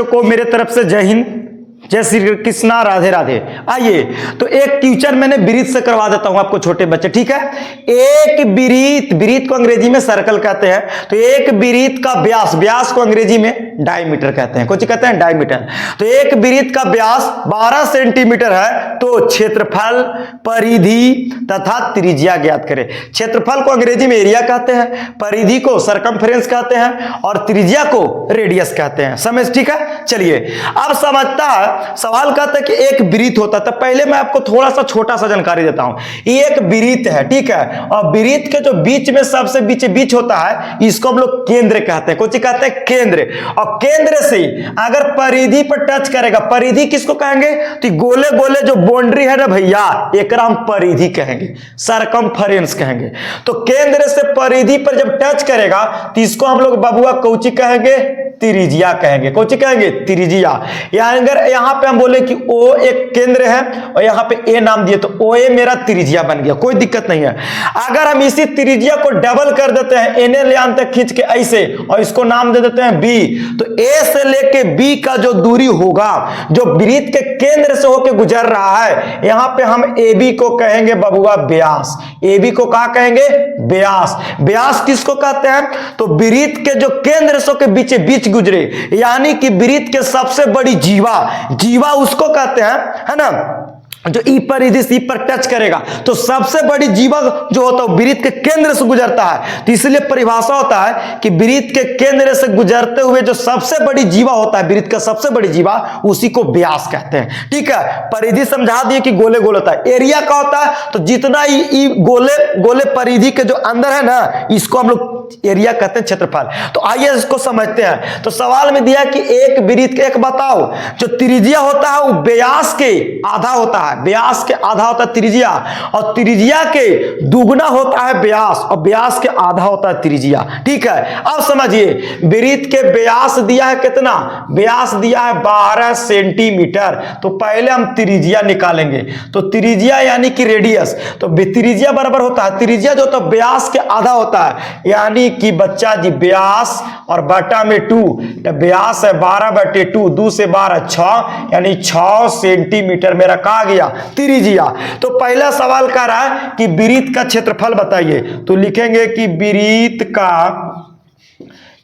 को मेरे तरफ से जय हिंद, जय श्री कृष्णा, राधे राधे। आइए तो एक क्वेश्चन मैंने वृत्त से करवा देता हूं आपको छोटे बच्चे, ठीक है। एक वृत्त को अंग्रेजी में सर्कल कहते हैं, तो एक वृत्त का व्यास को अंग्रेजी में डायमीटर कहते हैं, कुछ कहते हैं डायमीटर। तो एक वृत्त का व्यास 12 सेंटीमीटर है, तो क्षेत्रफल, परिधि तथा त्रिज्या ज्ञात करें। क्षेत्रफल को अंग्रेजी में एरिया कहते हैं, परिधि को सरकमफ्रेंस कहते हैं और त्रिज्या को रेडियस कहते हैं। समझ, ठीक है। चलिए अब समझता है, सवाल कहता है कि एक वृत्त होता है, तो पहले मैं आपको थोड़ा सा छोटा सा जानकारी देता हूं। ये एक वृत्त है, ठीक है, और वृत्त के जो बीच में सबसे बीच होता है, इसको हम लोग केंद्र कहते हैं। कुछ कहते हैं केंद्र, और केंद्र से अगर परिधि पर टच करेगा, परिधि किसको कहेंगे, तो गोले गोले जो बाउंड्री है ना भैया, एक हम परिधि कहेंगे, सरकमफ्रेंस कहेंगे। तो केंद्र से परिधि पर जब टच करेगा तो इसको हम लोग बबुआ कौची कहेंगे, त्रिज्या कहेंगे। कौची कहेंगे, त्रिज्या। यानी अगर यहां पे हम बोले कि ओ एक केंद्र है और यहां पे ए नाम दिए, तो ओ ए मेरा त्रिज्या बन गया, कोई दिक्कत नहीं है। अगर हम इसी त्रिज्या को डबल कर देते हैं, एन ले तक खींच के ऐसे, और इसको नाम दे देते हैं बी, तो ए से लेके बी का जो दूरी होगा, जो वृत्त के केंद्र से होके गुजर रहा है, यहां पे हम ए बी को कहेंगे बबुआ व्यास। ए बी को कहा कहेंगे, व्यास। व्यास किसको कहते हैं, तो वृत्त के जो केंद्र से के बीच गुजरे, यानी कि वृत्त के सबसे बड़ी जीवा उसको कहते हैं, है ना, जो ई परिधि सी पर टच करेगा, तो सबसे बड़ी जीवा जो होता है वृत्त के केंद्र से गुजरता है। तो इसलिए परिभाषा होता है कि वृत्त के केंद्र से गुजरते हुए जो सबसे बड़ी जीवा होता है, वृत्त का सबसे बड़ी जीवा, उसी को व्यास कहते हैं, ठीक है। परिधि समझा दिए कि गोले गोल होता है। एरिया का होता है, तो जितना ही गोले गोले परिधि के जो अंदर है ना, इसको हम लोग एरिया कहते हैं, क्षेत्रफल। तो आइए इसको समझते हैं। तो सवाल में दिया कि एक वृत्त, एक बताओ, जो त्रिज्या होता है वो व्यास के आधा होता है, व्यास के आधा होता है त्रिज्या, और त्रिज्या के दुगना होता है व्यास, और व्यास के आधा होता है त्रिज्या, ठीक है। अब समझिए, वृत्त के व्यास दिया है कितना, व्यास दिया है 12 सेंटीमीटर। तो पहले हम त्रिज्या निकालेंगे, तो त्रिज्या यानी कि रेडियस, तो त्रिज्या बराबर होता है, त्रिज्या जो होता है व्यास के आधा होता है, यानी कि बच्चा जी व्यास और बटा में 2, व्यास है 12/2, 2 से 12 6, यानी 6 सेंटीमीटर मेरा कहा गया त्रिज्या। तो पहला सवाल कर रहा है कि वृत्त का क्षेत्रफल बताइए, तो लिखेंगे कि वृत्त का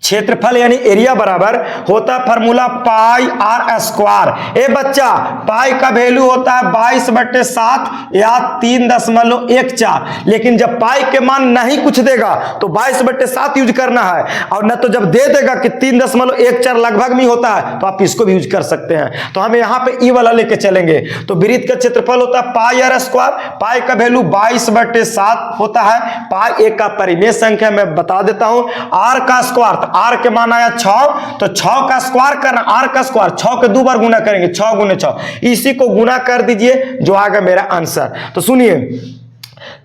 क्षेत्रफल यानी एरिया बराबर होता है फॉर्मूला पाई आर स्क्वायर। ए बच्चा, पाई का वैल्यू होता है 22/7 या 3.14, लेकिन जब पाई के मान नहीं कुछ देगा तो 22/7 यूज करना है, और न तो जब दे देगा कि 3.14 लगभग में होता है, तो आप इसको भी यूज कर सकते हैं। तो हम यहाँ पे ई वाला लेके चलेंगे। तो वृत्त का क्षेत्रफल होता है पाई आर स्क्वायर, पाई का वैल्यू 22/7 होता है। पाई एक का परिमेय संख्या मैं बता देता हूं, आर का स्क्वायर, आर के मान आया 6, तो 6 का स्क्वायर करना, आर का स्क्वायर 6 के 2 बार गुना करेंगे, 6 गुने 6, इसी को गुना कर दीजिए, जो आएगा मेरा आंसर। तो सुनिए,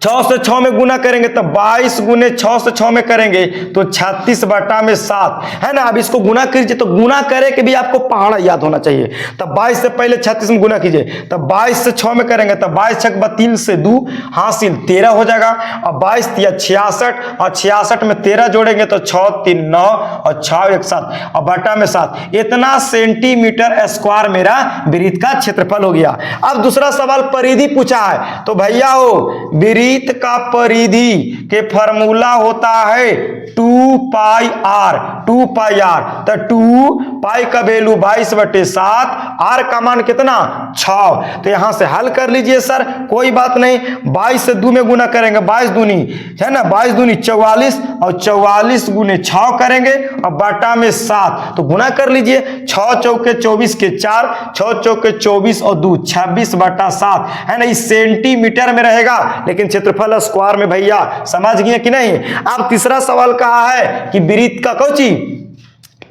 6 से 6 में गुना करेंगे तो 22 गुने 6 से 6 में करेंगे तो 36/7 है ना। अब इसको गुना कीजिए, तो गुना करे के भी आपको पहाड़ा याद होना चाहिए। तब 22 से पहले 36 में गुना कीजिए, तब 22 से 6 में करेंगे तो 22 6 3 से 2 हासिल 13 हो जाएगा, और 22 3 66, और 66 में 13 जोड़ेंगे तो 6 3 9 और 6 1 7 और बटा में 7। इतना सेंटीमीटर स्क्वायर मेरा वृत्त का क्षेत्रफल हो गया। अब दूसरा सवाल परिधि पूछा है, तो भैया हो वृत्त का परिधि के फॉर्मूला होता है 2 पाई आर, 2 पाई आर। तो 2 पाई का वैल्यू 22/7, आर का मान कितना 6। तो यहां से हल कर लीजिए सर, कोई बात नहीं, 22 से 2 में गुना करेंगे, 22 दूनी है ना, 22 दूनी 44, और 44 गुने 6 करेंगे और बटा में 7, तो गुना कर लीजिए, 6 चौके 24 के 4, 6 चौके 24 और 2 26/7 है ना। इस सेंटीमीटर में रहेगा, लेकिन क्षेत्रफल स्क्वायर में भैया, समझ गए कि नहीं। अब तीसरा सवाल कहा है कि वृत्त का कौची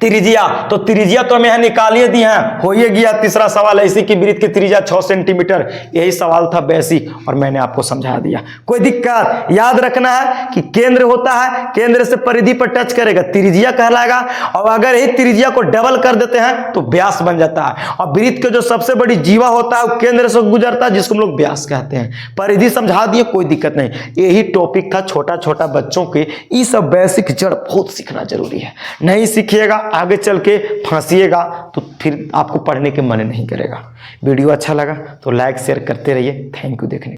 त्रिज्या, तो त्रिज्या तो हमें यहां निकालिए दी है, हो ही गया। तीसरा सवाल ऐसी कि वृत्त की त्रिज्या 6 सेंटीमीटर, यही सवाल था बेसिक, और मैंने आपको समझा दिया। कोई दिक्कत, याद रखना है कि केंद्र होता है, केंद्र से परिधि पर टच करेगा त्रिज्या कहलाएगा, और अगर यही त्रिज्या को डबल कर देते हैं तो व्यास बन जाता है। और वृत्त के जो सबसे बड़ी जीवा होता है वो केंद्र से गुजरता है, जिसको हम लोग व्यास कहते हैं। परिधि समझा दिए, कोई दिक्कत नहीं। यही टॉपिक था छोटा छोटा बच्चों के, ये सब बेसिक जड़ बहुत सीखना जरूरी है, नहीं सीखिएगा आगे चल के फंसिएगा तो फिर आपको पढ़ने के मन नहीं करेगा। वीडियो अच्छा लगा तो लाइक शेयर करते रहिए। थैंक यू देखने।